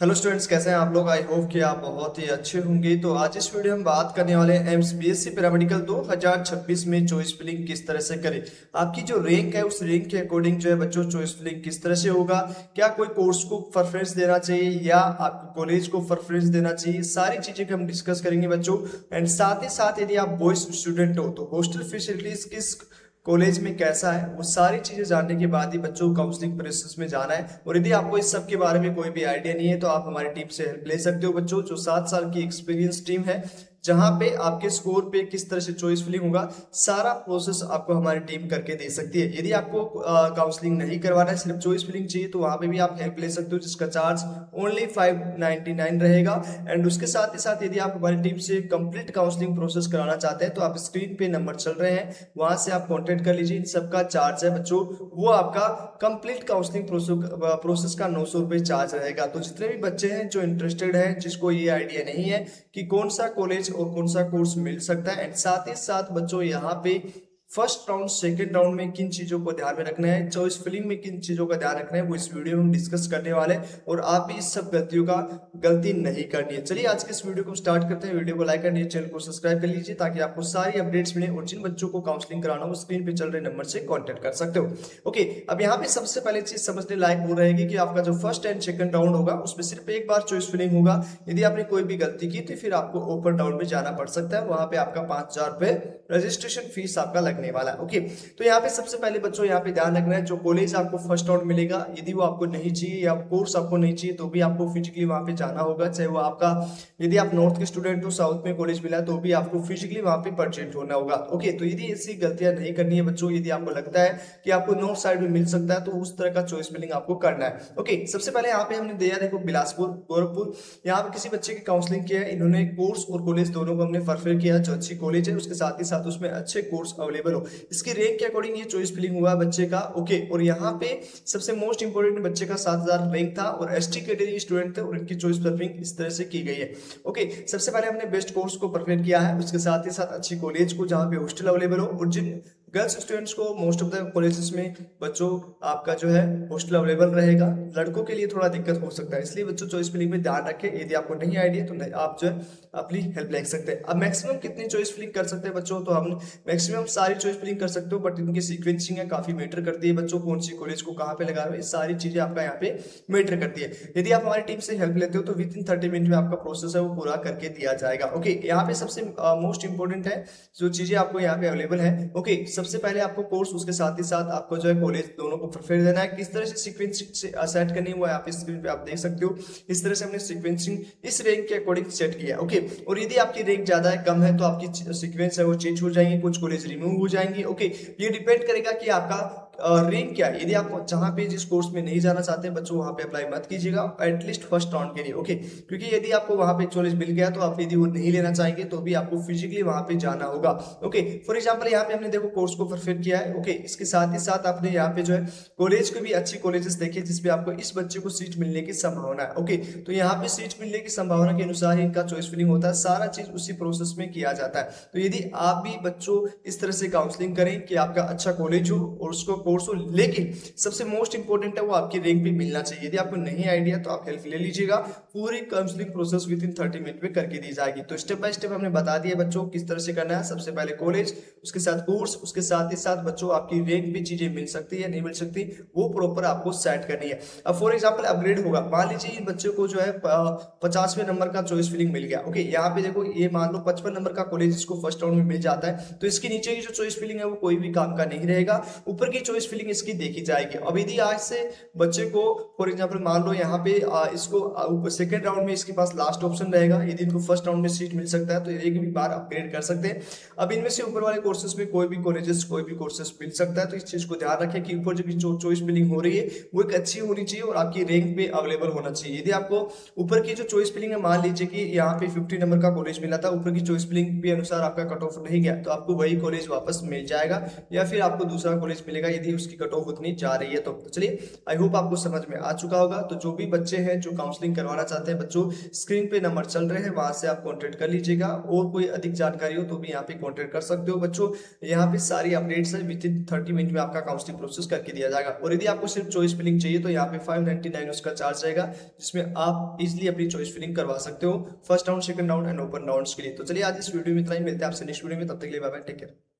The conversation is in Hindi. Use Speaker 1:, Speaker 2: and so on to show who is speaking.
Speaker 1: हेलो स्टूडेंट्स, कैसे हैं आप लोग। आई होप कि आप बहुत ही अच्छे होंगे। तो आज इस वीडियो में बात करने वाले हैं एम्स बीएससी पैरामेडिकल 2026 में चॉइस फिलिंग किस तरह से करें। आपकी जो रैंक है उस रैंक के अकॉर्डिंग जो है बच्चों चॉइस फिलिंग किस तरह से होगा, क्या कोई कोर्स को प्रेफरेंस देना चाहिए या आपको कॉलेज को प्रेफरेंस देना चाहिए, सारी चीजें हम डिस्कस करेंगे बच्चों। एंड साथ ही साथ यदि आप बॉयज स्टूडेंट हो तो हॉस्टल फैसिलिटीज किस कॉलेज में कैसा है, वो सारी चीजें जानने के बाद ही बच्चों को काउंसलिंग प्रोसेस में जाना है। और यदि आपको इस सब के बारे में कोई भी आइडिया नहीं है तो आप हमारी टीम से हेल्प ले सकते हो बच्चों, जो 7 साल की एक्सपीरियंस टीम है, जहां पे आपके स्कोर पे किस तरह से चॉइस फिलिंग होगा सारा प्रोसेस आपको हमारी टीम करके दे सकती है। यदि आपको काउंसलिंग नहीं करवाना है, सिर्फ चॉइस फिलिंग चाहिए, तो वहां पे भी आप हेल्प ले सकते हो, जिसका चार्ज ओनली 599 रहेगा। एंड उसके साथ ही साथ यदि आप हमारी टीम से कंप्लीट काउंसलिंग प्रोसेस कराना चाहते हैं तो आप स्क्रीन पे नंबर चल रहे हैं, वहां से आप कॉन्टेक्ट कर लीजिए। इन सबका चार्ज है बच्चों, वो आपका कंप्लीट काउंसलिंग प्रोसेस का 900 रुपये चार्ज रहेगा। तो जितने भी बच्चे हैं जो इंटरेस्टेड हैं, जिसको ये आइडिया नहीं है कि कौन सा कॉलेज और कौन सा कोर्स मिल सकता है, एंड साथ ही साथ बच्चों यहाँ पे फर्स्ट राउंड सेकंड राउंड में किन चीजों को ध्यान में रखना है, चॉइस फिलिंग में किन चीजों का ध्यान रखना है, वो इस वीडियो में हम डिस्कस करने वाले हैं। और आप भी इस सब गलतियों का गलती नहीं करनी है। चलिए आज के इस वीडियो को स्टार्ट करते हैं। वीडियो को लाइक करनी है, चैनल को सब्सक्राइब कर लीजिए ताकि आपको सारी अपडेट्स मिले, और जिन बच्चों को काउंसलिंग कराना हो स्क्रीन पे चल रहे नंबर से कॉन्टेक्ट कर सकते हो। ओके, अब यहाँ पे सबसे पहले चीज समझने लायक वो रहेगी कि आपका जो फर्स्ट एंड सेकंड राउंड होगा उसमें सिर्फ एक बार चॉइस फिलिंग होगा। यदि आपने कोई भी गलती की तो फिर आपको ओपन राउंड में जाना पड़ सकता है, वहां पे आपका 5,000 रुपए रजिस्ट्रेशन फीस आपका लगने वाला है। ओके, तो यहाँ पे सबसे पहले बच्चों यहाँ पे ध्यान रखना है, जो कॉलेज आपको फर्स्ट राउंड मिलेगा यदि वो आपको नहीं चाहिए या कोर्स आपको नहीं चाहिए तो भी आपको फिजिकली वहां पे जाना होगा। चाहे वो आपका, यदि आप नॉर्थ के स्टूडेंट हो, साउथ में कॉलेज मिला तो भी आपको फिजिकली वहां पे परचेंट होना होगा। ओके, तो यदि ऐसी गलतियां नहीं करनी है बच्चों, यदि आपको लगता है कि आपको नॉर्थ साइड में मिल सकता है तो उस तरह का चॉइस फिलिंग आपको करना है। ओके, सबसे पहले यहाँ पे हमने दिया देखो बिलासपुर गोरखपुर, यहाँ पे किसी बच्चे की काउंसलिंग किया है, इन्होंने कोर्स और कॉलेज दोनों को हमने प्रेफर किया, जो अच्छी कॉलेज है उसके साथ ही साथ उसमें अच्छे कोर्स अवेलेबल हो, इसकी रैंक के अकॉर्डिंग ये चॉइस फिलिंग हुआ बच्चे का। ओके, और यहाँ पे सबसे मोस्ट इंपोर्टेंट बच्चे का 7,000 रैंक था और एसटी कैटेगरी स्टूडेंट थे और इनकी चॉइस फिलिंग इस तरह से की गई है। ओके, सबसे पहले हमने बेस्ट कोर्स को प्रेफर किया है, उसके साथ ही साथ अच्छी कॉलेज को जहाँ पे हॉस्टल अवेलेबल हो, और जिन गर्ल्स स्टूडेंट्स को मोस्ट ऑफ द कॉलेजेस में बच्चों आपका जो है हॉस्टल अवेलेबल रहेगा, लड़कों के लिए थोड़ा दिक्कत हो सकता है, इसलिए बच्चों चॉइस फिलिंग में ध्यान रखें। यदि आपको नहीं आइडिया तो आप जो है अपनी हेल्प ले सकते हैं। अब मैक्सिमम कितनी चॉइस फिलिंग कर सकते हैं बच्चों, तो हम मैक्सिमम सारी चॉइस फिलिंग कर सकते हो, बट इनकी सीक्वेंसिंग है काफी मैटर करती है बच्चों, कौन सी कॉलेज को कहाँ पे लगा रहे हो, ये सारी चीजें आपका यहाँ पे मैटर करती है। यदि आप हमारी टीम से हेल्प लेते हो तो विद इन 30 मिनट में आपका प्रोसेस है वो पूरा करके दिया जाएगा। ओके, यहाँ पे सबसे मोस्ट इंपोर्टेंट है जो चीजें आपको यहाँ पे अवेलेबल है। ओके, सबसे पहले आपको कोर्स, उसके साथ ही साथ आपको जो है कॉलेज, दोनों को प्रेफर देना है। किस तरह से सीक्वेंसिंग सेट करनी है वो यहाँ पे स्क्रीन पे आप देख सकते हो। इस तरह से हमने सीक्वेंसिंग इस रैंक के अकॉर्डिंग सेट किया। ओके, और यदि आपकी रैंक ज्यादा है कम है तो आपकी सीक्वेंस है वो चेंज हो जाएंगी, कुछ कॉलेज रिमूव हो जाएंगी। ओके, ये डिपेंड करेगा कि आपका रैंक क्या है। यदि आप जहां पे जिस कोर्स में नहीं जाना चाहते बच्चों वहां पे अप्लाई मत कीजिएगा एटलीस्ट फर्स्ट राउंड के लिए। ओके, क्योंकि यदि आपको वहां पे कॉलेज मिल गया तो आप यदि वो नहीं लेना चाहेंगे तो भी आपको फिजिकली वहां पे जाना होगा। ओके, फॉर एग्जांपल यहाँ पे हमने देखो कोर्स को प्रेफर किया है। ओके, इसके साथ ही साथ आपने यहाँ पे जो है कॉलेज को भी अच्छी कॉलेजेस देखे जिसपे आपको इस बच्चे को सीट मिलने की संभावना है। ओके, तो यहाँ पे सीट मिलने की संभावना के अनुसार ही इनका चॉइस फिलिंग होता है, सारा चीज उसी प्रोसेस में किया जाता है। तो यदि आप भी बच्चों इस तरह से काउंसलिंग करें कि आपका अच्छा कॉलेज हो और उसको कोर्स हो, लेकिन सबसे मोस्ट इंपोर्टेंट है वो आपकी रैंक पे मिलना चाहिए। यदि आपको नहीं आइडिया तो आप हेल्प ले लीजिएगा, पूरी counselling process with in 30 minute में करके दी जाएगी। तो स्टेप बाय स्टेप हमने बता दिया बच्चों किस तरह से करना है। सबसे पहले कॉलेज, उसके साथ कोर्स, उसके साथ ही साथ बच्चों आपकी रैंक पे चीजें मिल सकती है नहीं मिल सकती, वो प्रॉपर आपको सेट करनी है। अब फॉर एग्जाम्पल अपग्रेड होगा, मान लीजिए इन बच्चों को जो है 50वें नंबर का चॉइस फिलिंग मिल गया। ओके, यहाँ पे देखो ये मान लो 55 नंबर का कॉलेज इसको फर्स्ट राउंड में मिल जाता है, तो इसके नीचे की जो चॉइस फिलिंग है वो कोई भी काम का नहीं रहेगा, ऊपर की चॉइस फिलिंग इसकी देखी जाएगी। अब यदि आज से बच्चे को फॉर एग्जांपल मान लो यहाँ पे इसको सेकंड राउंड में इसके पास लास्ट ऑप्शन रहेगा, यदि इनको फर्स्ट राउंड में सीट मिल सकता है तो एक भी बार अपग्रेड कर सकते हैं। अब इनमें से ऊपर वाले कोर्सेज में कोई भी कॉलेजेस कोई भी कोर्सेज मिल सकता है, तो इस चीज को ध्यान रखें कि ऊपर जो चॉइस फिलिंग हो रही है वो एक अच्छी होनी चाहिए और आपकी रैंक पे अवेलेबल होना चाहिए। यदि आपको ऊपर की जो चॉइस फिलिंग है, मान लीजिए कि यहाँ पे 50 नंबर का कॉलेज मिला था, ऊपर की चॉइस फिलिंग के अनुसार आपका कट ऑफ नहीं गया तो आपको वही कॉलेज वापस मिल जाएगा या फिर आपको दूसरा कॉलेज मिलेगा। ये थी उसकी कट ऑफ उतनी जा रही है। तो चलिए आई होप आपको समझ में आ चुका होगा। तो जो भी बच्चे हैं जो काउंसलिंग करवाना चाहते हैं बच्चों, स्क्रीन पे नंबर चल रहे हैं, वहां से आप कॉन्टेक्ट कर लीजिएगा। और कोई अधिक जानकारी हो तो भी यहाँ पे कॉन्टेक्ट कर सकते हो बच्चों। यहाँ पे सारी अपडेट्स है, विद इन 30 मिनट में आपका काउंसलिंग प्रोसेस करके दिया जाएगा। और यदि आपको सिर्फ चॉइस फिलिंग चाहिए तो यहाँ पे 599 उसका चार्ज रहेगा, जिसमें आप इजिली अपनी चॉइस फिलिंग करवा सकते हो first round, second round and open rounds के लिए। तो चलिए आज इस वीडियो में इतना ही, मिलते हैं आपसे नेक्स्ट वीडियो में, तब तक के लिए बाय बाय, टेक केयर।